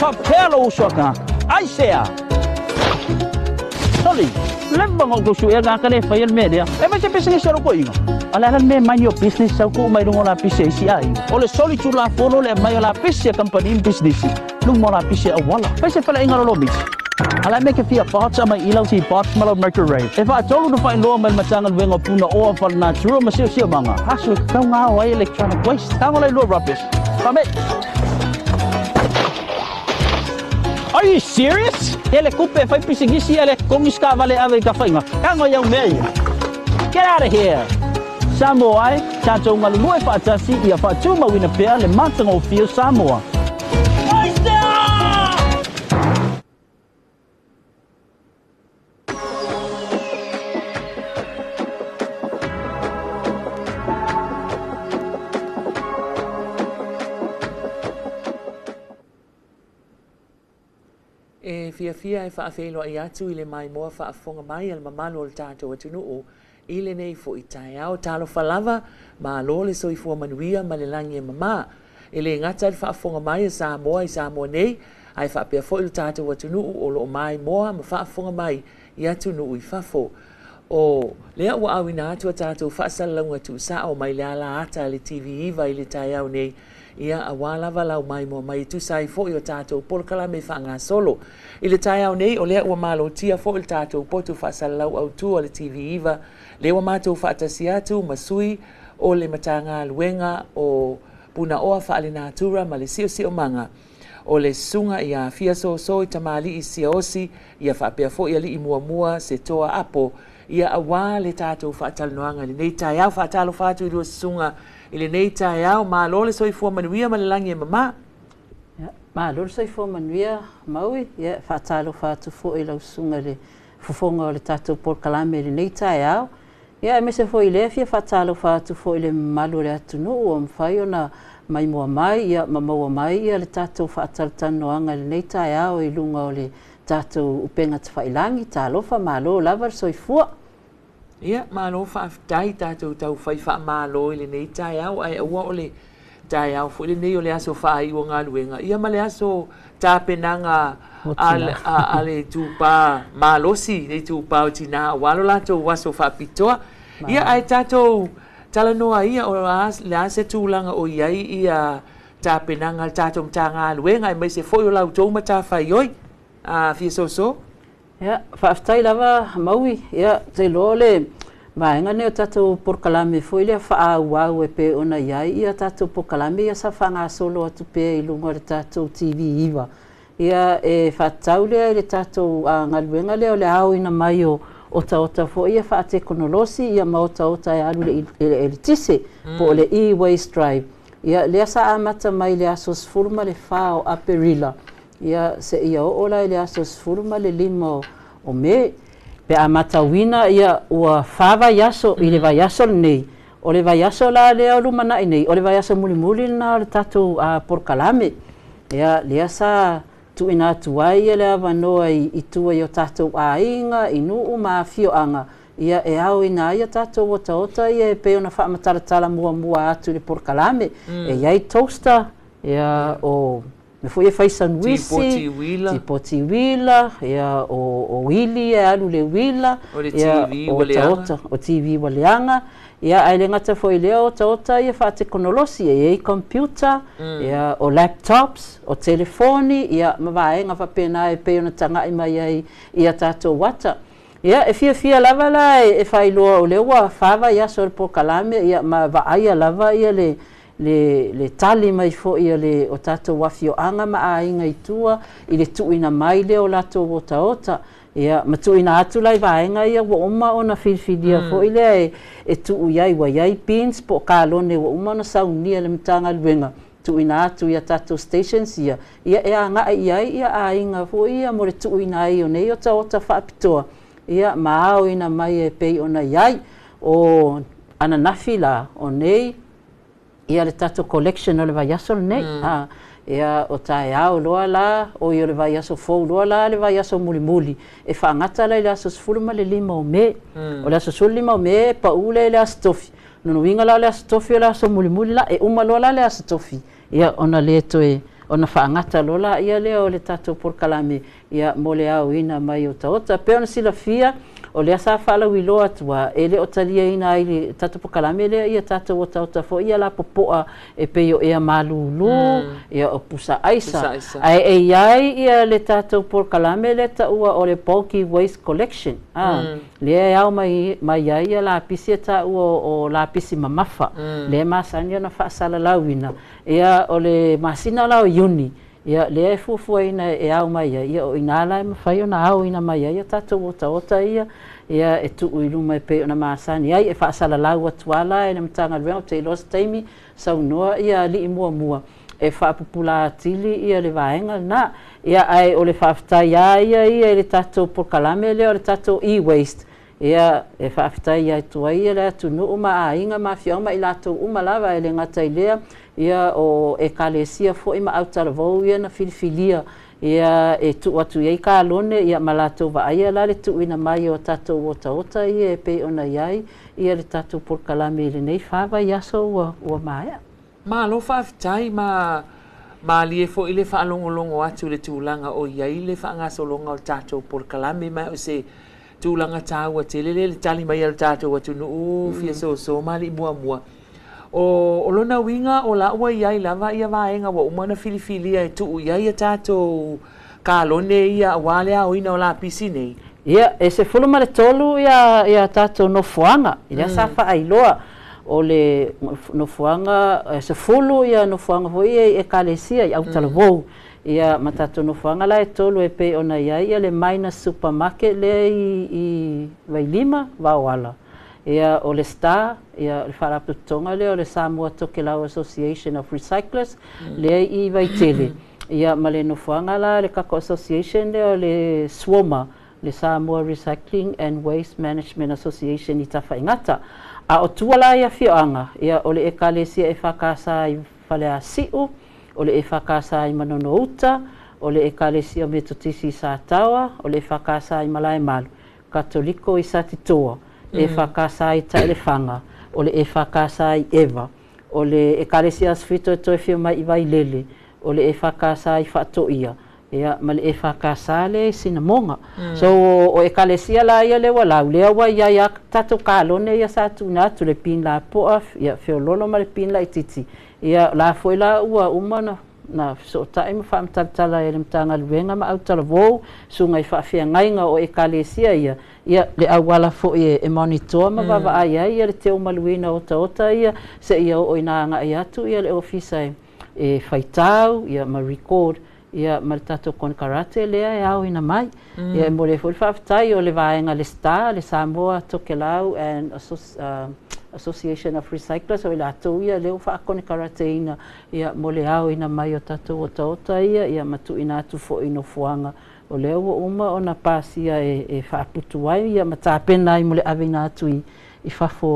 papelo soka aisea sorry lembang ko suya ga kale file media mas business ro ko inga ala me manyo business ko mai dong la pisi ai ole soli chula fono le mai la pisi company business lung mo la pisi awala pasi fala inga lo bis ala me ke fia parts ama ilaw si parts malo mercury if I told you to find lo mal matangal wengo puna o for natural masio sia manga hasu ka nga wa electronic waste ka wala lo rubbish kame. Are you serious? Ele coupe fai pisigisi ele com escavale ave kafainga. Kango yang mei. Get out of here. Samoa, chacho ngalului fa tasi ia fa chuma wina pea le matango fio Samoa. Fia e whaafelo ai atu i le mai moa whaafonga mai al mamalo o le tātou atunu o i le nei fo i tae au talo whalawa ma lo le soifua manuia ma le langi e mama. E le ngata le whaafonga mai e Samoa i Samoa nei ai whaapea fo i le tātou atunu o lo mai moa ma whaafonga mai i atunu i whafo. O lea ua awina atu a tātou whaasalaunga tu sa o mai le ala ata le TV iwa i le tae au nei ia awalawa lau mai mo mai tu sai fo i o tātou polkala me whanga solo. I le tai au nei o lea ua malo tia fo i le tātou potu whaasalau au tu o le TV iwa. Le ua mātou whaatasi atu masui o le matanga luenga o puna oa whaale nātura ma le sio manga. O le sunga ia fia so i tamali i sia osi ia whaapea fo i ali i mua se toa apo. Ia awa le tātou whaatalanoanga le nei tai au whaatalo whaatu i rua sunga ile nei tae au ma lo le soifua manuia ma le langi e mama. Ma lo le soifua manuia maui, whaatalo whaatu fo i lau sunga le fufonga o le tātou porkalame le nei tae au. Ia me se fo i le fia whaatalo whaatu fo i le malo le atunu o mwhai o na mai mua mai, ia mamaua mai ia le tātou whaatalo tanoanga le nei tae au i lunga o le tātou upenga te whailangi, tā lofa ma lo lava le soifua. Ia, malo whaaftai tātou tau whai wha malo i le nei tai au, ai aua o le tai au, fo le nei o le aso whaai o ngā luenga. Ia ma le aso tāpenanga a le tūpā malosi, le tūpā o tina walo lātou waso whaapitoa. Ia, ai tātou talanoa ia o le ase tūlanga o iai ia tāpenanga tātou mta ngā luenga, ai mai se foi o lau tau mata whai oi, fia so. Ia, whaaftai lava maui, ia, te lo le vaenga ne o tātou porkalame foi lea whaau e pe ona iai, ia tātou porkalame ia sa whanga solo atu pe i lunga le tātou TV iwa. Ia e whaatau lea le tātou ngaluenga lea o le au ina mai o ota fo ia whaate konolosi, ia ma ota e alu le tise po le e-waste drive. Ia lea sa amata mai le asos furma le whao aperila. Ia se ia ola le asos furma le limo o me pe amata wina ia ua fava yaso i le vayaso nei o le vayaso la le o lumana nei o le vayaso muli na le tatu porkalame ia le sa tu ina tuai le avanoa i tua i o tatu ainga i nuu mafio anga ia e au ina ia tatu ota ia e pe ona whaamataratala mua atu le porkalame e iai toaster ia o me foi e fai sanduisi, tipoti wila, ia o wili e alu le wila, o TV waleanga, ia aile ngata foi leo ota ia wha teknolosi, ia computer, ia o laptops, o telefoni, ia mawaenga whapena e pe ona tanga ima ia tātou wata. Ia e fia lava la e whai loa o lewa whawa ia sor po kalame, ia ma waaia lava ia le tali mai fo ia le o tātou wafio anga ma ainga i tua i le tuina mai le o lato ota ia ma tuina atu lai vaenga ia wa oma ona filfidia fo ile e tuu iai wa iai pins po kalone wa oma na saunia le mtanga luenga tuina atu ia tātou stations ia e anga iai ia ainga fo ia mo le tuina ai o nei o ota whaapitoa ia maao ina mai e pei ona iai o ananafi la o nei ia le tātou collection o le vaiaso nei. Ia o tae au loa la, o i o le vaiaso fou loa la, le vaiaso muli. E whaangata la i le aso sfuluma le 5 o me. O le aso sfulu 5 o me, pa ule le aso tofi. Nono winga la le aso tofi o le aso muli la, e uma loa la le aso tofi. Ia ona le to e ona whaangata lola ia leo le tatou porkalame ia mole au ina mai o taota. Pe ona sila fia o lea sa whaala wilo atua e le o talia ina ai le tatou porkalame lea ia tatou o taota fo ia la popoa e peo ea malulu ia o pusa aisa. Ai e iai ia le tatou porkalame le taua o le bulky waste collection. Lea au mai iai ia la pisi e taua o la pisi mamafa. Le masani ona whaasala lauina. Ia o le masina lao yuni. Ia lea e fuafua ina e au mai ia o inala e mawhai o na au ina mai ia tatou o taota ia e tuu i luma e pe o na masani ai e whaasala lau atuala e na mtanga luenga o te ilosa taimi saunoa ia li i mua e whaapupula atili ia le vaenga na ia ai o le whaafitai ia le tatou porkalame lea o le tatou e-waste ia e whaafitai ia tua ia le atu nuu ma a inga ma fiauma i latou uma lava e le ngata i lea ia o e kalesia fo ima autaravou ia na filifilia ia e tu atu iai ka lone ia malatou vaaia la le tu ina mai o tatou ota ia e pe ona iai ia le tatou porkalame le nei fava iaso ua maia. Ma lo whaafitai ma lie fo i le whaalongolongo atu le tūlanga o iai le whaangasolonga o tatou porkalame mai o se tūlanga tāua te le tali mai al tatou atu nuu fia so mali mua. O lona winga o la ua iai lava ia vaenga wa umana filifilia e tuu iai a tātou ka lone ia wale a oina o la pisi nei. Ia, e se fulu mare tolu ia tātou no fuanga. Ia safa ailoa o le no fuanga, se fulu ia no fuanga hoi e kalesia i autalavou. Ia matatou no fuanga la e tolu e pe ona iai ia le Maina Supermarket le i Wailima Vauala. Ia o le Star, ia le wharaputonga le o le Samoa Tokelau Association of Recyclers, le i Waitele. Ia ma le nofuanga la le Kako Association le o le SWOMA, le Samoa Recycling and Waste Management Association i Tawhaingata. A o tuala ia whioanga, ia o le ekalesia e whakasa i whalea siu, o le e whakasa i Manonouta, o le ekalesia Metotisi i Sātawa, o le whakasa i Malae Malu, Katoliko i Satitoa. E whakasa i Taelefanga, o le e whakasa i Eva, o le e kalesia asfito e toi whio mai i Wailele, o le e whakasa i Whatoia, ma le e whakasa le Sinamonga. So o e kalesia la ia le walau, lea wa ia tato kalone ia sa tuna atu le pin la poa, ia whiololo ma le pin la ititi. Ia la foi la ua umana, na so taima whaamtalatala e le mtanga luenga ma autalavou sunga i whaawhiangainga o e kalesia ia le awala fo e monitor ma wawa ai ia le te umaluina ota ia se ia o inanga ai atu ia le ofisa e whaitau ia ma record ia ma le tato kon karate lea e au ina mai ia mo le fuli whaafitai o le vaenga le Star, le Samoa Tokelau and Association of Recyclers o i lātou ia leo whaakone karateina ia mo le au ina mai o tatou ota ia matu ina atu fo ino fuanga o leo o uma o na pasia e whaaputu ai ia matapena i mo le avina atu i whafo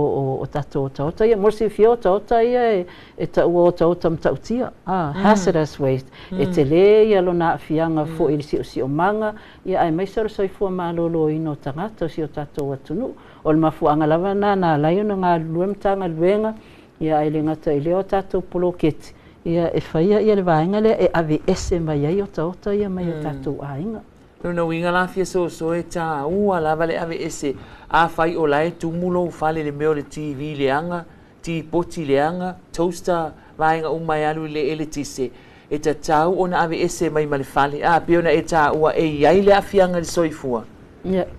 o tatou ota ia mo se fio ota ia e taua ota mtautia hazardous waste e te le ia lona afianga fo i si o manga ia ai mai soifua malolo ino tangata o si o tatou atunu o le mafuanga lava na lai ona ngā luemtanga luenga ia ai le ngata i leo tatou poloketi ia e whaia ia le vaenga lea e ave ese mai ai o taota ia mai o tatou ainga. Nuna winga la fia so e tā ua lava le ave ese a whai o lai tumulo ufale le meo le TV leanga, poti leanga, toaster vaenga umai alu le ele tise e ta tau ona ave ese mai male fale a piona e tā ua e iai le afianga le soifua.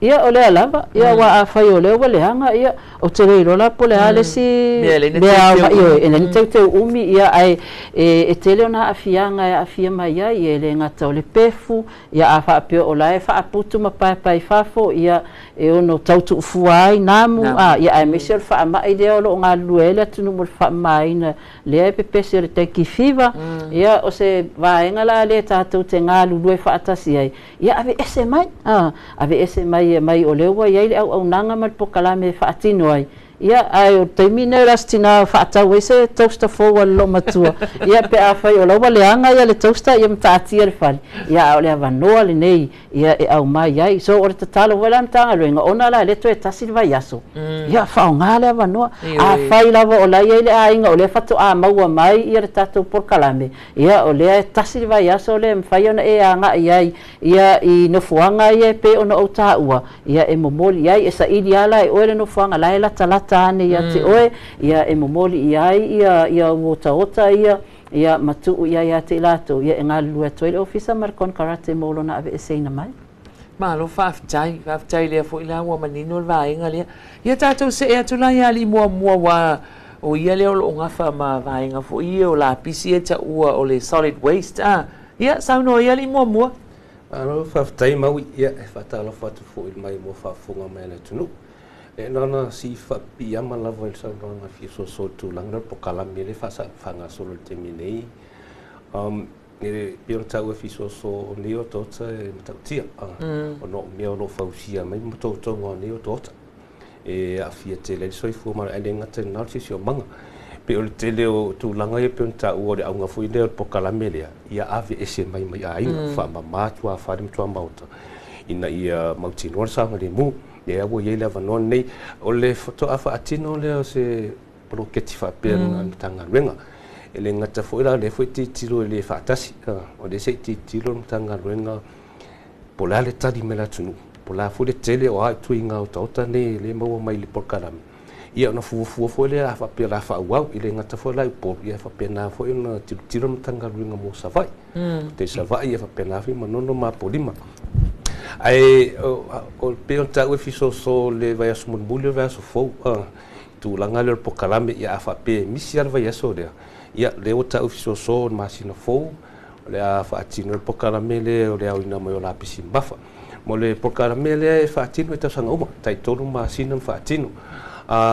Ia o lea lava, ia wa a whai o leo wale hanga, ia o te reiro la po le ale si mea au mai e nani tau umi ia ai e te leo na afianga e afia mai ai e le ngata o le pefu, ia a whaapio o lai whaaputu ma pai whafo, ia e ono tautu ufua ai namu, ia ai mesi o wha mai leo lo ngā luele atunu mo le wha mai na lea e pepesi o le teiki whiwa, ia o se vaenga la le tātou te ngā lulue whaatasi ai, ia ave ese mai, ave ese mai o lewa iai le au nanga mal pokalame whaatino ai ia ai taimina rastina whaatau e se toaster forward lo matua ia pe a whai o laua leanga ia le toaster ia mtaatia le whali ia o le avanoa le nei ia e au mai ai so o le tatalo wala mtanga luenga ona la le to e tasi le vai aso ia whao ngā le avanoa a whai lava o lai ai le ainga o le whatu a maua mai ia le tatou porkalame ia o le e tasi le vai aso le mwhai ona e a ngā iai ia i nofuanga ia pe ona o ta ua ia e momoli iai e sa ili ala e oere nofuanga la e lata ane ia te oe ia e momoli iai ia ota ia matu ia te lato ia e ngā lua toile ofisa Marcon Karate molo na ave e seina mai Malo whaftai lea fo ila ua manino le vaenga lea. Ia tātou se ea tula ia li mua wa o ia leo lo ngafa ma vaenga fo ia o la pisi e ta ua o le solid waste. Ia sauno ia li mua. Ano whaftai mau ia e whatala whatu fo il mai mua whafunga mai le tunu. E nana si whapi ama lava il sauno nga fiso so tūlanga po kalami le whanga solo te minei. Nere pion tau e fiso so neo tota e matautia. O no mea no fausia mai matautonga neo tota. E a fia te le soifu mara ele ngata nal sisi o manga. Pe o te leo tūlanga e pion tau o le aunga fui leo po kalamelea. Ia ave ese mai a inga wha mamatua whare mtua mauta. Ina ia mautino sanga le mu. Ia wo ye leva non nei o le foto afa atino leo se proketi fa pena tanga renga. Ele ngata foi la le foi titilo le fatasi o de se titilo tanga renga pola le tadi mela tunu pola fu le tele o ai tuinga o tota ne le mo mai le porkaram ia na fu le afa pela fa wa ile ngata foi la po ia fa pena foi na titilo tanga renga mo savai te savai ia fa pena fi manono ma polima ai o peonta o fiso so le vai asumon bulio vai so fo tu langa le porkaram ia afa pe misiar vai so de ia le ota ofiso so masina fo le a faatino le pokaramele o le au ina mai o la pisi bafa mo le pokaramele e faatino e tasanga uma tai tolu masina faatino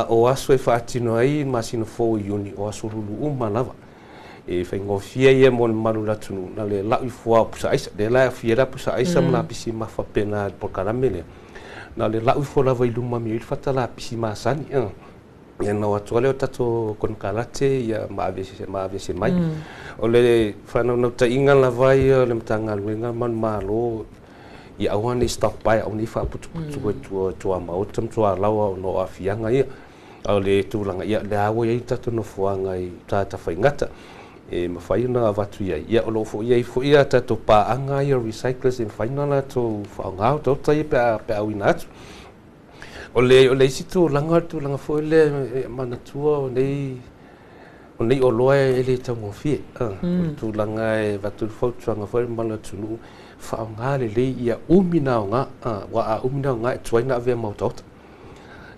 o aso e faatino ai masina fo uni o aso lulu uma lava e fai ngofia ia mo malu la tunu na le la ifua pusa isa de la fiera pusa isa la pisi mafa pena pokaramele na le la ifua lava iluma mi fata la pisi masani ia no atuale o tato kon kalate ia maavese mai o le whanau nau ta inga la vai le mtanga luenga man malo ia awane stock by au ni whaputu tua mautam tua lawa no afianga ia au le tūlanga ia le awa ia tato no fuanga i tata whaingata e mawhai na avatu ia o lo fo ia tato paanga ia recyclers in whainala to whaongau tauta ia pe au inatu o le situ langa fo le manatua o nei o loa e le tango fie tu langa e vatu fo tuanga fo mala tunu fa nga le ia umina nga wa umina nga e tuaina ave mautota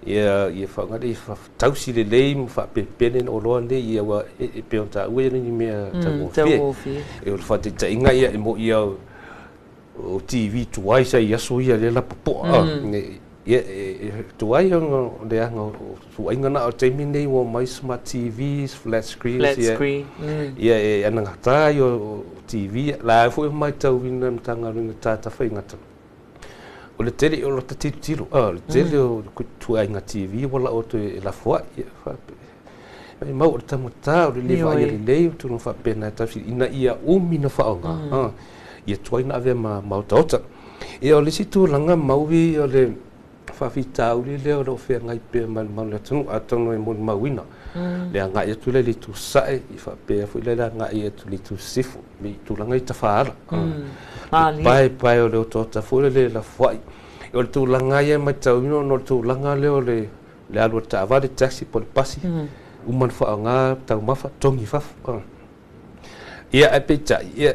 ia fa nga de fa tausi le fa pepenen o loa le ia wa e peonta ue ni me tango fie e o fa te inga ia mo ia o TV tuai sa ia so ia le la popo ia tuai ang de ang tuai ngana o time nei wo mai smart TVs flat screens ia anang ta yo TV la fo mai tau vina tanga ringa tata fai ngata o le tele o le titilo le tele o tuai nga TV wala o te la foi ai mau o tamata o le vai le tu no fa pena ta ina ia umina fa nga ia tuai na ave ma mautota ia o le situ langa mauvi o le whawhitau le o whea ngai pēr maula tunu atono e mon mawina. Le a ngai atu le tu sae i whapea fui le a ngai atu le tu sifu me tu langa i ta whaara. Pai o le o tōta fure le la whai. O le tu langa ia mai tau ino no tu langa le o le alua ta avare taxi po le pasi. Uman wha ngā tau mawha tongi whafu. Ia e peita ia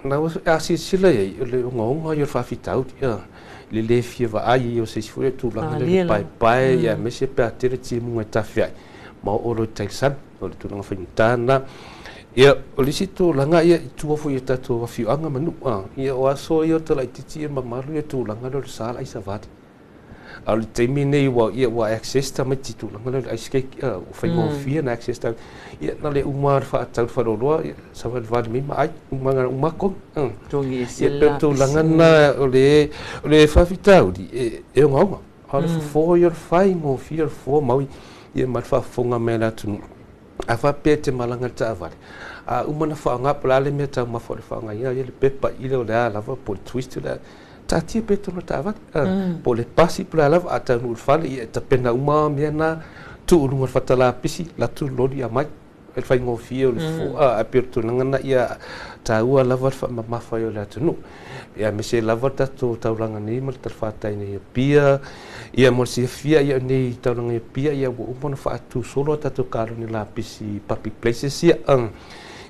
na wasu asi sila ia le ngonga i o whawhitau ia. Le fia va ai o se fure tu la le pai ya me se pa tere ti mu ta fia ma o lo taxan o tu nga fintana ia o le situ la nga ia tu fo ia tu fi anga manu ia o aso ia to la titi ma maru ia tu la nga lo sala isa vat al termine wa ia wa access ta mai tu la nga lo iske o fa mo fia na access ta ia na le umar fa ta fa lo sa va va mi mai uma ko tongi ia tu la nga na o le fa fitau di e nga Ala fo yo fai mo fear fo mau ia mat fa fonga mela tu afa pete malanga ta vale a umana fa nga plale me ta ma fo fa nga ia le pepa ile la lava po twist la ta ti peto no ta vale po le pasi pla lava ata no fale ia ta pena uma me na tu no fatala pisi la tu lodi a mai el fai ngo fio le fo a aperto nga ia ta ua lava fa ma fa yo la tu no ia me se lava ta to taulanga ni mal ta fata ni pia ia mo se fia ia ni taulanga pia ia wo mo fa tu solo ta to karo ni la pisi public places ia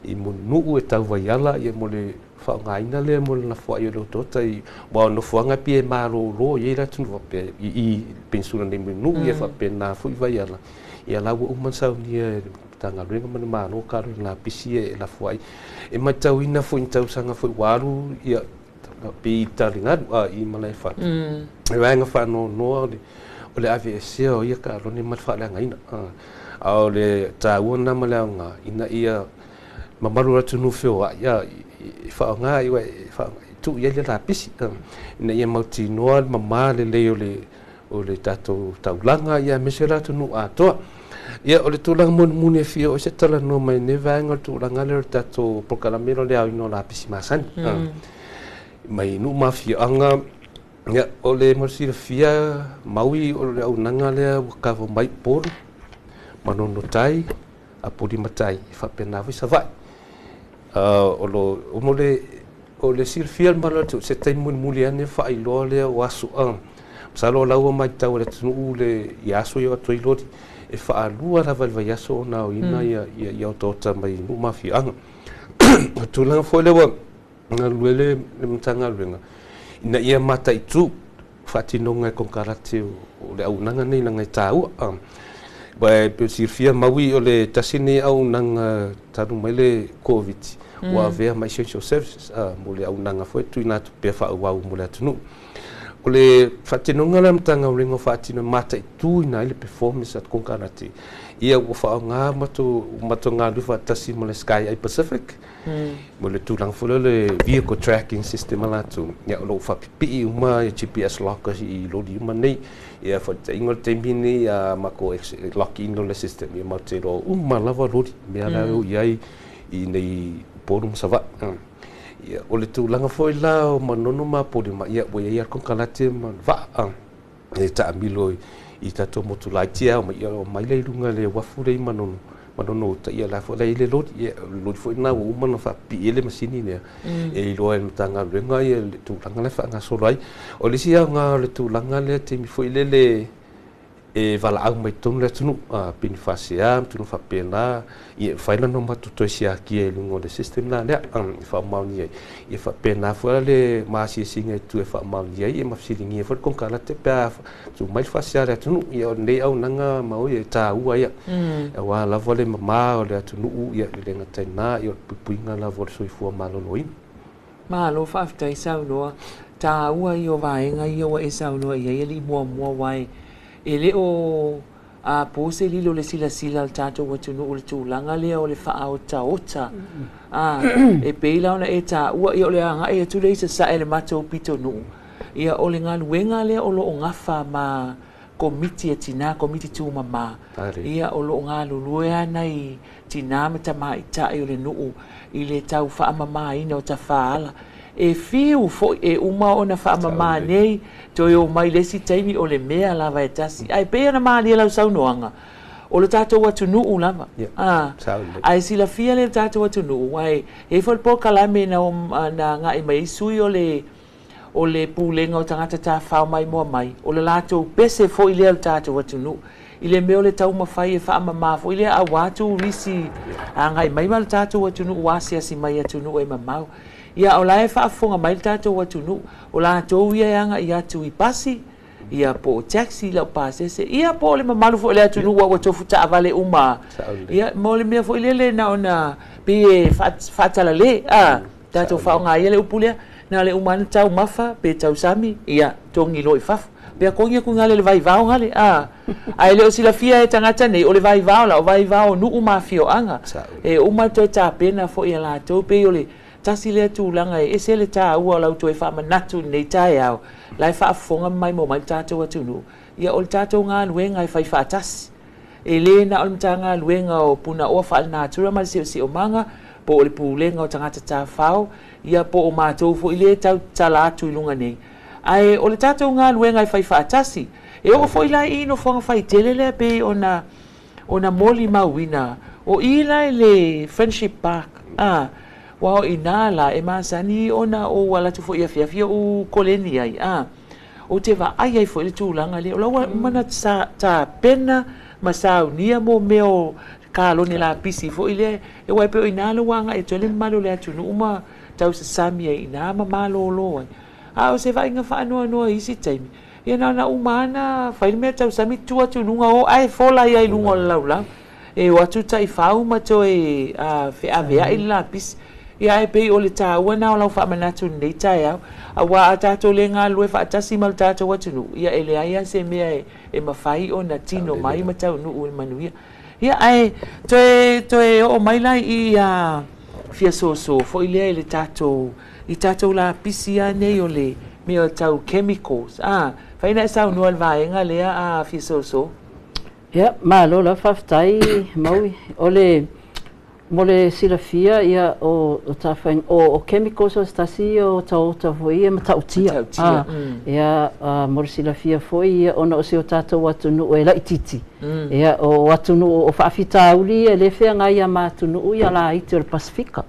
i mo nu e tau vaiala ia mo le fa ngaina le mo na fo ia to tai bo no fo nga pia ma ro ia la tu pe i pensuna ni mo nu ia fa pena fo vaiala ia la wo mo sa ni tanga ringa ma no karo la pisi e la fo ai e ma tau ina fo tau sanga fo waru ia pe taringa I malai fa e wanga fa no o le AVS o ia ka lo ni mat fa la ngaina a le tauna malanga ina ia mamaru atu no feo ia fa nga i fa tu ia le rapisi ina ia mauti no mama le o le tato taulanga ia mesera tu no ato ia o le tulang mon mune fio o se tala no mai ne vanga tulanga le tato prokalamero le au no rapisi masan mai nu mafia anga ya ole morsi fia maui ole au nanga le ka vo mai por manono tai apodi matai fa pena vi savai olo ole sir fia mala tu se tai mun muliane fa ilo le wasu salo lawa mai tau le tu le yaso yo to ilodi e fa alua la val yaso na ina ya tota mai nu mafia anga tu lang fo le wa nga luele le mtanga luenga ina ia mata itu fatinonga con karate o le au nanga nei nanga tau ba pe sirfia maui o le tasini au nanga tanu mele covid wa vea mai social services mo le au nanga foi tu ina tu pe fa wa mo le tunu o le fatinonga le mtanga lengo fatino mata itu ina le performance at con karate ia o fa nga mato nga lu fa tasi mo le sky pacific mo le tulang fo le vehicle tracking system ala tu ya lo fa pi uma GPS lockers I lo di mani ya fa ingol temini ya mako lock in le system ya matero uma lava lo di me ala yai I nei porum sava ya o le tulang fo la manono ma podi ma ya bo ya kon kalate man va e ta amilo I tato motu laitia o mai le lunga le wafu le manono ta ia la fo le lo fo na o mano fa pi ele masini ne e lo en tanga lenga ia le tu langa le fa nga so lai o le sia nga le tu langa le te mi fo ile e vala au mai tonu le tunu pin fasia tunu fa pena ia fa na no matu to sia ki e lungo le system la le fa mau ni e fa pena fo le ma si singa tu e fa mau ni e ma silingi fo con kala te pa tu mai fasia le tunu ia nei au nanga mau e ta ua ia wa la vole ma o le tunu ia le ngata na ia puinga la vo so fu malo noi ma lo fa tai sa lo ta ua io vai nga io e sa lo ia li mo wai ele o a pose lilo le sila al tato watu no le tulanga le o le fa o ota e peila ona e ta ua i o le anga e tu le sa ele mato pito no ia o le ngal wenga le o lo ngafa ma komiti tina komiti tu mama ia o lo ngalo luea nai tina mata mai ta i o le no I le tau fa mama ina o ta faala e fiu fo e uma ona fa mama nei to yo mai le si taimi o le mea lava e tasi ai pe na mali la saunoanga o le tato watu nu lava ai si la fia le tato watu nu wai e fo po kala me na nga e mai sui o le pulenga o tangata ta fa mai mo mai o le lato pese fo ile le tato watu nu ile me o le tau mafai e fa mama fo ile a watu risi nga e mai mal tato watu nu wasi asi mai atu nu e mamau ia o lai fa fonga mai tato watu nu o la to ia nga ia tu I pasi ia po taxi la pasese ia po le mamalu fo le atu nu wa to futa vale uma ia mo le me fo le na ona pe fatala le tato fa nga ia le upulia na le uma tau mafa pe tau sami ia tongi lo ifaf pe ko ngia ku ngale le vai vao ngale ai le sila fia e tangata nei o le vai vao la o vai vao nu uma fio anga e uma to ta pena fo ia la to pe yo le tasi le tūlanga e se le tā ua lau toi wha manatu nei tai au, lai wha fonga mai mo mai tātou atunu, ia o le tātou ngā luenga e whai wha tasi. E le na o le mta ngā luenga o puna oa wha al nātura ma le si o manga, po o le pūlenga o tangata tā whao, ia po o mātou fo i le tau tala atu i lunga nei. Ai o le tātou ngā luenga e whai wha tasi, e o fo i lai ino whanga whai tele le pe o na moli mauina, o i lai le Friendship Park, wao inala e masani ona o wala tu fo ia fia o koleni ai o te va ai fo le tūlanga le o lawa mana ta pena masau nia mo meo kalo ni la pisi fo ile e wai pe inala wanga e tole malo le atu uma tau se sami ai na malo lo ai o se va inga fa no isi time ia na umana fa me tau sami tu atu lunga o ai fo la ai lunga laula e watu tai fau ma to e fe avea ila pisi ia e pei o le tāua na o lau whaamanatu nei tai au, a wā a tātou le ngā lue whaatasi mal tātou atunu, ia e le aia se mea e mawhai o na tino mai ma tau nu ui manuia. Ia ai, toe o mai lai i fia so, fo i lea i le tātou la pisia nei o le mea tau chemicals, whaina e sau nua le vaenga lea a fia so. Ia, malo la whaftai maui, o le mo le silafia ia o tawhaing o chemicals o stasi o tau foi ia matautia ia mo le silafia foi ia ona o se o tātou atunu e laititi ia o atunu o whaafitauli e le whea ngai a matunu ia la iti o le Pasifika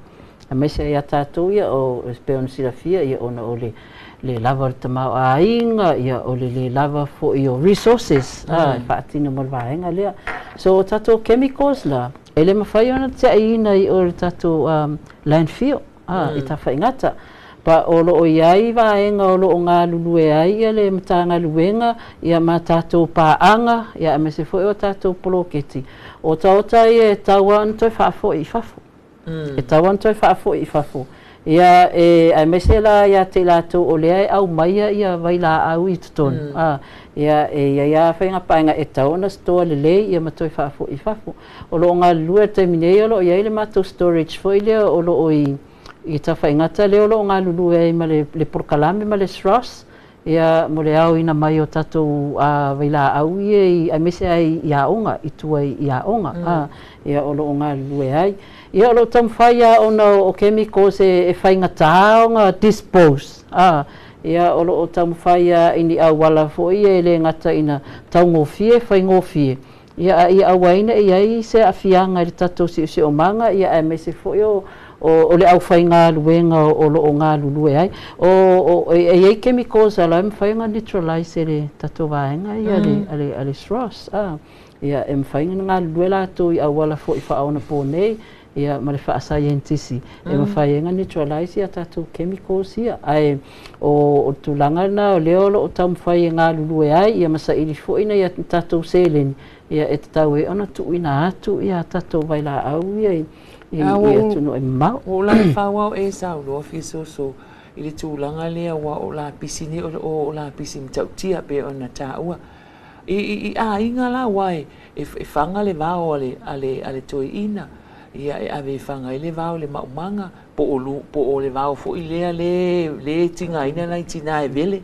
a mesia ia tātou ia o speon silafia ia ona o le lava le tamau a inga ia o le lava fo i o resources whaatino mo le vaenga lea so o tātou chemicals la ele mawhai ona te aina i o tātou landfill, i ta whaingata. Pa o lo o iai vaenga o lo o ngā lulue ai, ia le mata ngā luenga, ia ma tātou pāanga, ia me se foi o tātou poloketi. O tauta ia e taua antoi whaafo i whafo. E taua antoi whaafo i whafo. Ia e me se la ia te lātou o lea e au maia ia vaila au i tutonu. Ia ia whainga paenga e tau na stoa le ia matoi whaafo i whafo. O lo ngā lua terminei o lo ia le mātou storage fo i lea o lo o i ta whaingata leo lo ngā lulu e ma le porkalame ma le SROS. Ia mo le au ina mai o tātou vaila au i a mese ai i aonga, i tua i aonga. Ia o lo ngā lulu e ai. Ia o lo tamwhaia o chemicals e whaingata aonga dispose. Ia o lo tamwhaia ini au wala fo i e le ngata ina taungofie, whaingofie. Ia awaina i ai se awhianga i tātou si o manga, ia a mese fo i o le au whainga luenga o lo o ngā lulu e ai. E chemicals ala e mwhainga neutralize le tātou vaenga ia le SROS. Ia e mwhainga ngā lulu e lātou i au wala fo i whaona po nei. Ia ma le wha scientisi e mawhaienga neutralize ia tātou chemicals ia ai o tūlanga na o leo o tau mwhaienga lulu e ai ia masa iri fōina ia tātou seleni ia e tau e ona tuuina atu ia tātou vaila au ia ia tunu e mau o la whawau e sau loa fiso so i le tūlanga lea wa o la pisini o la pisini tautia pe ona tāua i inga la wai e whanga le vao ale toi ina ia e ave fanga ile vao le maumanga po o le vao fo ile le tinga ina nai tina e vele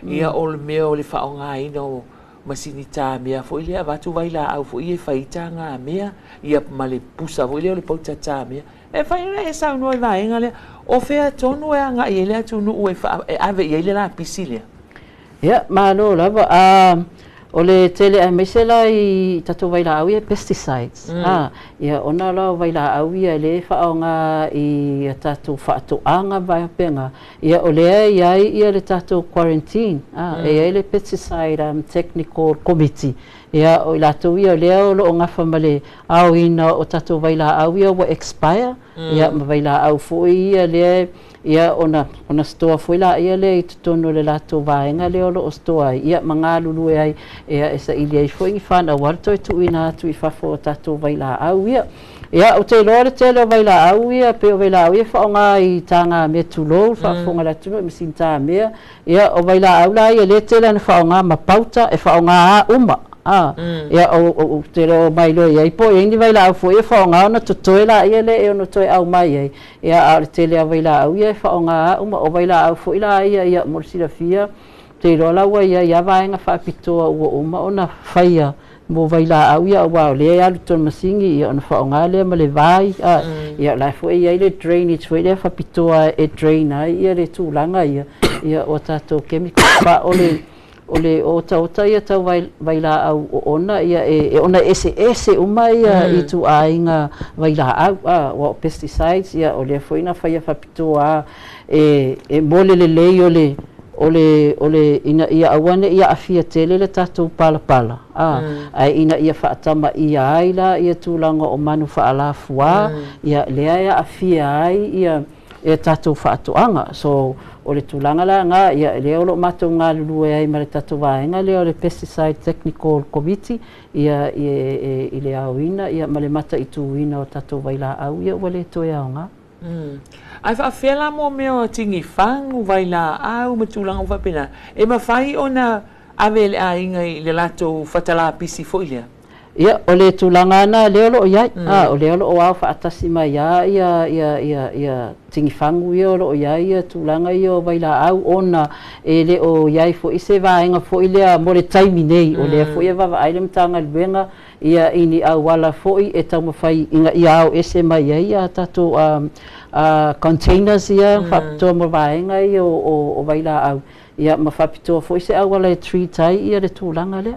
ia o le meo le faonga ina o masinita mea fo ile avatu vaila au fo ie faita nga mea ia male pusa fo ile le pauta ta mea e faina e sa no va enga le o fea tonu e nga ile atu no e ave ile la pisile ia ma no lava o le tele a mesela i tatou vaila au ia pesticides. Ia ona la vaila au ia le whaonga i tatou whaatoanga vai penga. Ia o lea ia le tatou quarantine. Ia le pesticide technical committee. Ia o latou ia lea o lo ngafa male au ina o tatou vaila au ia wa expire. Ia ma vaila au fo ia lea ia ona stoa foi la ia le tono le lato vaenga le o stoa ia manga lulu ai ia esa ilia i foi fana warto tu ina tu fa fo tato vaila au ia o te lore te lo vaila au ia pe o vaila au ia fa nga i tanga me tulo fa fonga la tulo me sinta me ia o vaila au la ia le te la fa nga ma pauta e fa nga uma ia o te reo mai lo ia po e ni vai la fo e fa nga na to toila ia le e no toi au mai ia a te le vai la ia fa nga uma o vai la fo ila ia mo sila fia te ro la wa ia vai nga fa pitoa o uma ona faia mo vai la au ia wa le ia to masingi ia ona fa nga le ma le vai ia la fo ia le drainage fo ia fa pitoa e drain ia le tu langa ia o tato chemical pa ole o tauta ia tau vai la au ona ia e ona ese uma ia i tu ainga vai la au o pesticides ia ole foi na faia fapitoa e mole le ole ina ia awane ia afia tele le tatu pala ai ina ia faatama ia aila ia tulanga o manu faalafua ia lea ia afia ai ia e tatu faatuanga so o le tulanga la nga ia le o matou nga lulu ai ma le tatu vaenga le o le pesticide technical committee ia i le auina ia ma le mata ituina o tatu vaila au ia wale toe aonga ai fa fela mo meo tingi fangu vaila au matulanga fa pena e ma fai ona ave le ainga le lato fatala pisi foilia ia o le tulanga na le o ia o le o au fa atasi mai ia tingi fangu ia o ia tulanga ia vaila au ona e le o ia fo ise vaenga fo ile mo le taimi nei o le fo ia va ai le mtanga luenga ia ini au wala fo e tau mafai inga ia au ese mai ia tatu containers ia fa mo vaenga ia o vaila au ia mafapito fo ise au wala 3 tai ia le tulanga le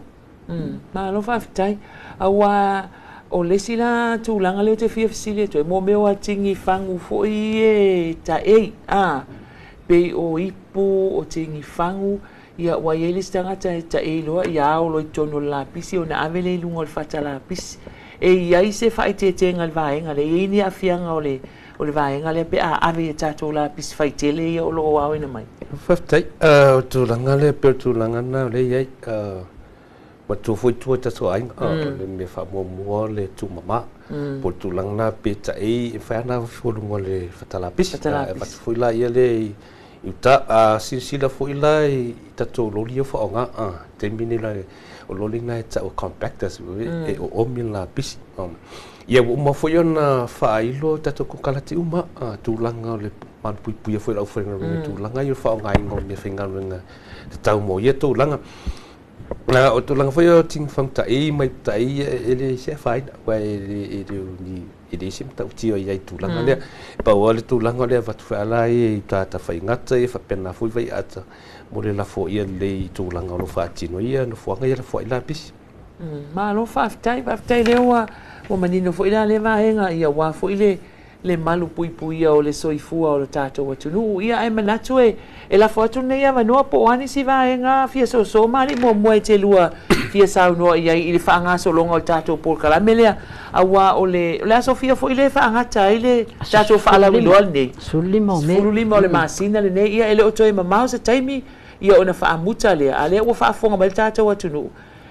ma lo fa tai awa o lesila tulanga le te fia fisile to mo meo atingi fangu fo e ta pe o ipu o tingi fangu ia wa yeli stanga ta lo ia o lo tono la pisi ona avele lungo le fatala pis e ia ise fa te ngal vaenga le ini afianga o le vaenga le pe ave tato la pis fa tele ia o lo wa ina mai fa tai tulanga le pe tulanga na le ia ma tu foi tu ta so ai le me fa mo le tu mama po tu lang na pe ta e fa na fo lu le fatala pis ma tu foi la ia le uta sila foi la ta to lo li fo nga termine la o lo ling na ta o compactors e o min la pis ia mo foi ona fa ilo ta to ko kala ti uma tu lang le man pui foi la foi na tu lang ia fa nga ngo me finga nga ta mo ia tu lang na o to lang foi o ting fang ta e mai ta ele se fai wa ele sim ta uti o ia tu lang le pa o le tu lang le va fa la e ta fai ngata e fa pena foi vai ata mo le la fo ia le tu lang lo fa tino ia no fo nga ia fo ila pis ma lo fa tai le o manino fo ila le va henga ia wa fo ile le malu pui o le soifua o le tato wa tunu ia ai manatu e la foto nei ava no po ani si va nga fia so mali mo te lua fia sa no ia i le fanga so longa o tato por kala melea awa o le sofia fo ile fanga ta ile tato fa la wi lol nei sulimo le masina le nei ia ele o toi mama se taimi ia ona fa amuta le ale o fa fonga mal tato wa tunu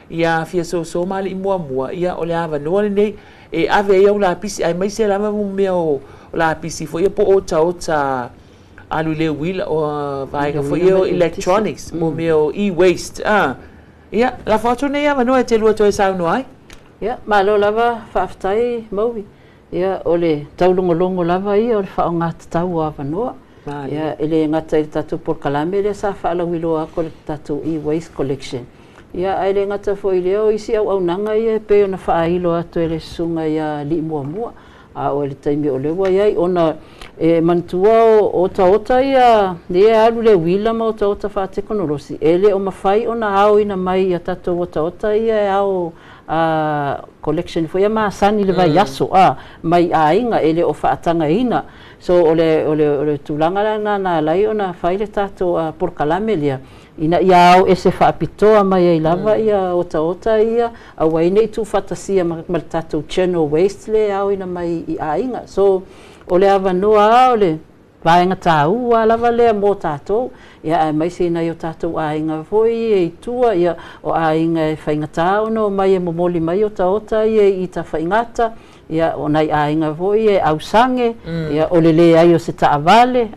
ia fia so mali mo ia o le ava no le nei e ave ia la pisi ai mai se la mo meo la pisi fo ia po ota alu le wheel o vai ka fo ia electronics mo meo e-waste ia la foto nei ava no te lua toi sa no ai ia ma lo lava faftai movi ia ole taulongo lava ia o fa nga tau ava no ia ele ngata tatu por kalame le sa fa la wilo a ko tatu e-waste collection ia ai le ngata fo ile o isi au nanga ia pe ona fa ilo atu ele sunga ia li mua o le taimi o le wa ia ona e mantua o ota ia le alu le wila ma o ota fa teknolosi ele o mafai ona hao ina mai ia tato ota ia ao collection fo ia ma sani le vai aso mai ainga ele o fa atanga ina so ole tulanga na lai ona fai le tato por kalamelia ina ia o ese fa pitoa mai ai lava ia ota ia au ai nei tu fatasia mal tato channel waste le au ina mai i ainga so ole ava noa ole vaenga tāua lava lea mō tātou ia mai se na yo tātou ainga foi e tua ia o ainga e whaingata ono mai e momoli mai o taota i ta whaingata ia o nei ainga foi e ausange ia o le ai o se taavale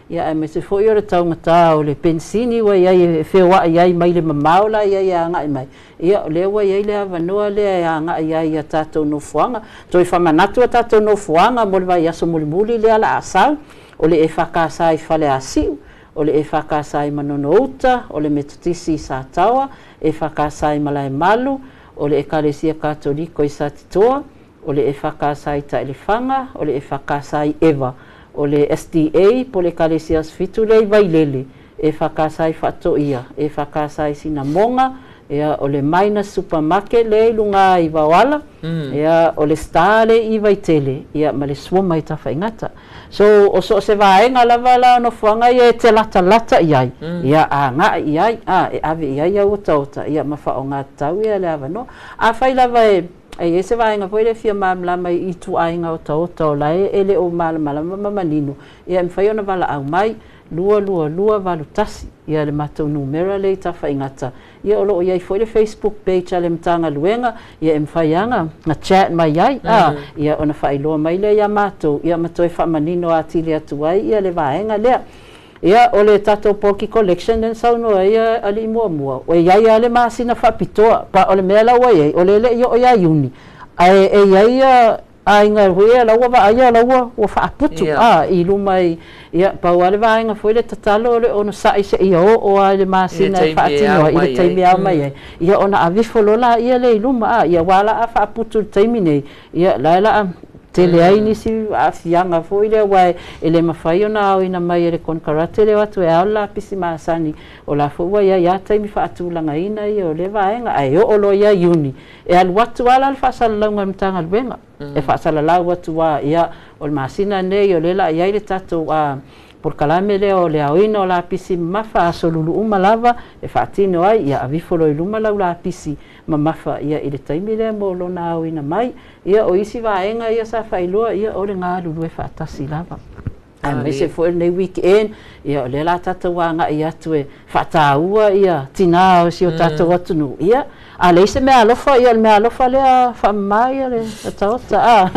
ia me se foi o le taungata o le pensini wa ia e whewa ia mai le mamaola ia ngai mai ia o le wa ia le avanoa le anga ia tātou no fuanga toi whamanatu a tātou no fuanga mo le vai aso muli le ala asau o le e whakasai whale asiu o le e whakasai manonouta o le metutisi sa tawa e whakasai malai malu o le ekalesia katoliko i sa titoa o le e whakasai ta elefanga o le e whakasai eva o le SDA po le ekalesia sfitu le vailele e whakasai whato ia e whakasai sinamonga ia o le Maina supermarket le lunga i Wawala ia o le Star le i Vaitele ia ma le suama i ta whaingata so o so se vaenga lava la no fuanga ia te lata iai ia a nga iai e ave iai au tauta ia ma wha o ngā tau ia le ava no a whai lava e se vaenga foi le fia mamlama i tu ainga o tauta o lai ele o malama manino ia me whai ona wala au mai lua valutasi ia le matou numera le ta whaingata ia olo iai foi le Facebook page ale mtanga luenga ia mfaianga na chat mai iai ia ona whailoa mai le ia matou ia matou e whamanino atili atuai ia le vaenga lea ia o le tatou poki collection den sauno ia ali mua o iai ale masina whapitoa pa o le mea laua iai o le ia o iai uni e iai ainga ruia laua va ia laua o whaaputu i lumai ia pauale va ainga foi le tatalo le ona sai se ia o ale masina whaatino i le taimi au mai ia ona avifolola ia le luma ia wala a whaaputu taimi nei ia laila tele ai nisi afianga foi le wai ele mafai ona au ina mai ele kon karate le watu e ala pisi masani o la fo ia ia taimi whaatulanga ina ia o le vaenga ai o lo ia uni e al watu ala al fasalanga mtanga lwenga e fasala watu wa ia o masina nei o lela ia le tatu por kalame le o le auina o la pisi mafa solulu uma lava e fatino ai ia avifolo iluma la pisi mamafa ia ile taimi le mo lo na auina mai ia o isi vaenga ia sa failua ia o le ngā lulu e fatasi lava me se foi nei weekend ia o le la tatu wanga ia tue fataua ia tina o si o tatu watunu ia a le se me alofa ia me alofa le fa mai le tauta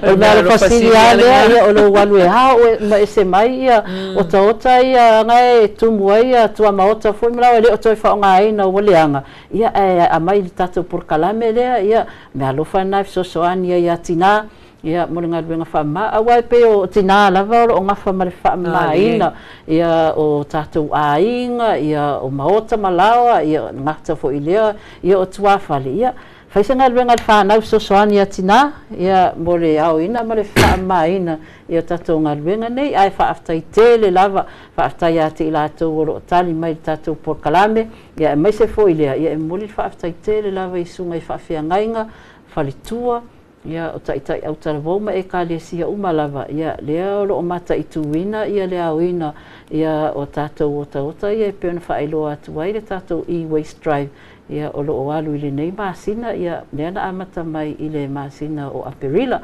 o me alofa silia le ia o lo walu ha o me se mai ia o tauta ia ngai tumu ia tua maota foi mla le o toi fa ngai na o leanga ia a mai tatu por kalame le ia me alofa na so ania ia tina ia mo nga luenga fa ma awai pe o tina lava o nga fa male fa maina ia o tatu ainga ia o maota malawa ia ngata fo ilea ia o tua fale ia fa isa nga luenga fa na so soani tina ia mo le au ina male fa maina ia tatu nga luenga nei ai fa aftai tele lava fa aftai ya te la to o tali mai tatu por kalame ia mai se fo ilea ia mo le fa aftai tele lava isunga i fa fia ngainga falitua ia o tai au taravoma e kalesia uma lava ia lea o mata i tuina ia lea uina ia o tātou o tauta ia e peona whaeloa atu ai le tātou e-waste drive ia o loo alu i le nei masina ia lea na amata mai i le masina o Aperila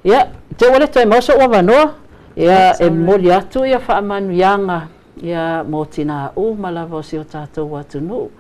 ia te wale toi mausa ua wanoa ia e moli atu ia whaamanu ianga ia mo tina o malava o si o tātou atu nuu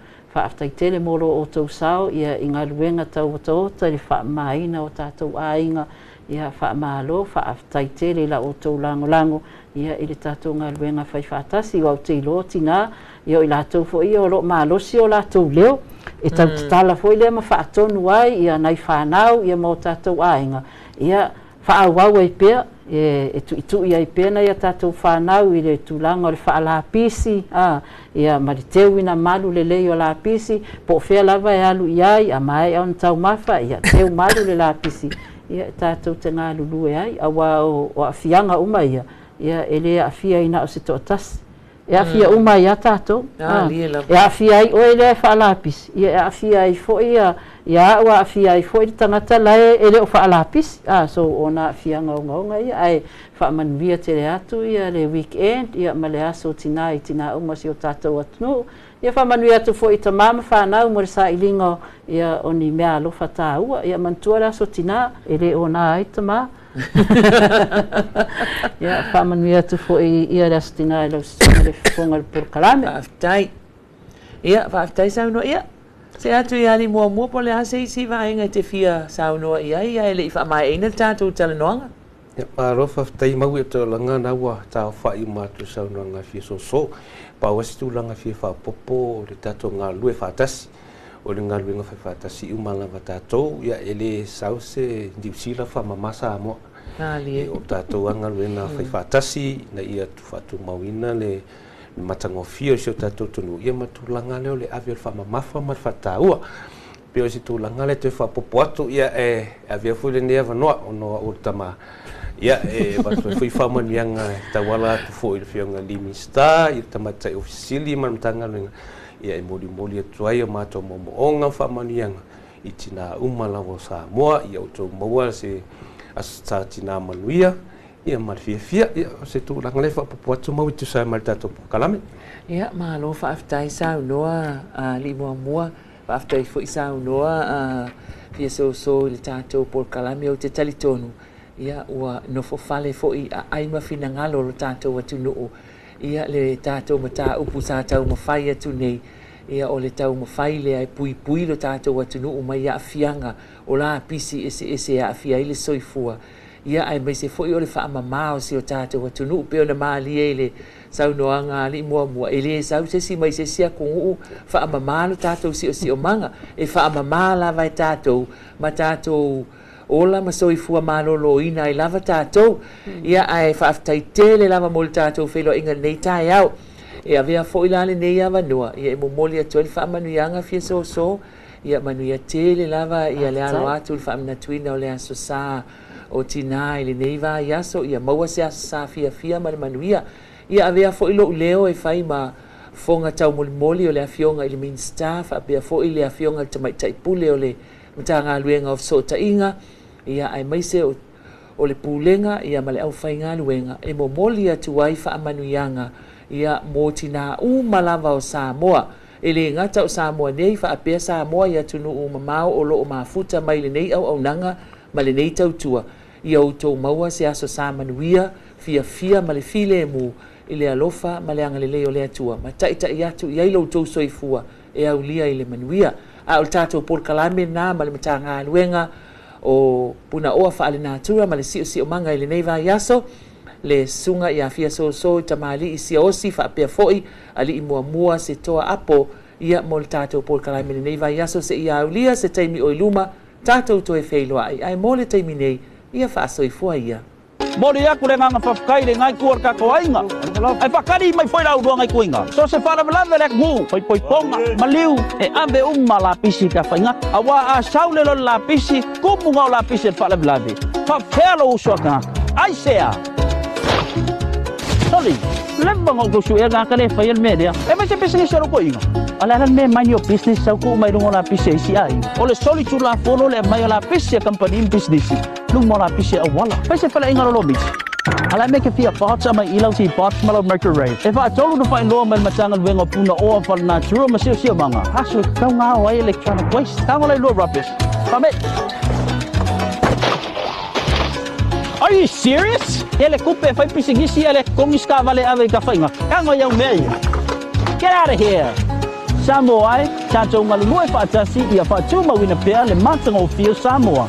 aftai tele molo o tau sao ia inga luenga tau o tau tari wha maina o tātou ainga ia wha maalo wha aftai tele la o tau lango ia ili tātou ngā luenga whai whatasi o au te ilo tina ia o i lātou fo ia o lo maalosi o lātou leo e tau tatala fo i lea ma wha atonu ai ia nai whanau ia mo tātou ainga ia wha awau ai pia e tu ia i pena ia tātou whanau i le tūlanga o le wha la pisi ia mariteu ina malu le lei o la pisi po fea lava e alu iai a mai au tau mafa ia teu malu le la pisi ia tātou te ngā lulu e ai awa o afianga uma ia ele afia ina o se totas e afia uma ia tātou e afia ai o ele wha la pisi ia afia ai fo ia wa afia ai foi tangata lai ele o fa lapis so ona afia ngaunga ia ai fa manvia te atu ia le weekend ia male aso tina o masi o tatou atu ia fa manvia tu foi tamama fa na mo sa ilingo ia oni mea lo fata ia mantua la so tina ele ona ai tama Ia whamanuia tu fo ia rastinga I lau stinga le whonga le Porokalame. Whaaftai. Ia, whaaftai saunoa ia. Se atu ia li mua po le ase isi vaenga te fia saunoa ia ia ele I whaamai eina tātou talanoanga. Ya marofa tai mau to langa na wa ta fa I matu sa no nga fi so pa wasi tu langa fi fa popo le tato nga lue fa tasi o le nga lue nga fa tasi u mala va tato ya ele sause di sila fa mamasa mo Ali o tato nga lue na fa tasi na ia tu fa tu mawina le matango fi o tato tu no ia matu langa le le avio fa mamafa ma fa taua pe o si tu langa le te fa popo atu ia avio fu le neva no no o tama ia ba foi fama nianga tawala tu foi le fianga limista I tamata ofisili man tanga ia moli tuai ma to mo onga fama nianga itina umala wo sa moa ia to moa se asta tina manuia ia marfia ia se tu lang le fa popo mo tu sa malta to kalame ia malo fa aftai sa noa li mua fa aftai foi sa noa fia so le tato Porokalame o te talitonu ia ua no fofale foi ai mafina ngalo lo tātou atu nuu ia le tātou mata upu sa tau mawhai atu nei ia o le tau mawhai le ai pui lo tātou atu nuu mai a fianga o la pisi ese a fia ile soifua ia ai mai se foi o le whaamamao si o tātou atu nuu peo na maali ele sau noanga li mua ele sau se si mai se sia kungu whaamamalo tātou si o manga whaamamala vai tātou ma tātou ola masoifua malolo ina I lava tātou ia ai whaaftai tele lava mol tātou whelo inga nei tai au e avea fo ilale nei ava noa ia mo moli atu le whaamanuianga fia so ia manuia tele lava ia le alo atu le whaamanatuina o le aso sa o tina le nei va iaso ia maua se aso sa fia ma le manuia ia avea fo ilo leo e whai ma fonga tau moli o le afionga I le minsta whaapea fo I le afionga le tamai taipule o le mtanga luenga of so tainga ia ai maise o le pulenga ia male au whainga luenga e mo moli atu ai whaamanuianga ia mo tina malava o Samoa e le ngata o Samoa nei whaapea Samoa ia tunu mamao o lo o mafuta mai le nei au nanga ma le nei tautua ia o tau maua se aso Samanuia fia ma le file mu I le alofa ma le anga le leo le atua ma tai atu ia ilo tau soifua e au lia I le manuia a o tātou Porokalame na ma le matanga luenga o puna oa whaale nātura ma le si o manga I le nei vai aso le sunga ia fia so tamali I sia osi whaapea foi ali I mua se toa apo ia mo le tātou Porokalame le nei vai aso se ia aulia se taimi o iluma tātou toe wheiloa ai mo le taimi nei ia whaasoifua ia Moli aku le nganga whafkai le ngai kuar kakoainga. Ai whakari mai whoi lau rua ngai kuinga. So se wharamalawe lek ngu, whoi ponga, maliu, e ave la pisi ka whainga. Awa a saule lo la pisi, kumunga o la pisi le wharamalawe. Whawhelo usua ka, ai sea. Soli, lemba ngau kusu e ngaka le whai el media. E mai se pisi ngisaro kuinga. Alalan me mai o business sau ku mai rungo la pisi si ai. Ole soli tu la fono le mai o la pisi company business. Lung mo la pisi awala. Pai se fala ingaro lo bich. Ala me ke fia parts ama ilaw si parts malo mercury. E fa tolu no fa lo mal matangal wengo puna o fa na true ma sia manga. Hasu ka nga wa electronic waste. Ta wala lo rubbish. Pame. Are you serious? Ele kupe fa pisingisi ele kongiska vale ave ka fainga. Kango yang me. Get out of here. Samoa, chacho ngalungoi fa tasi ia fa tuma wina pea le matanga o fio Samoa.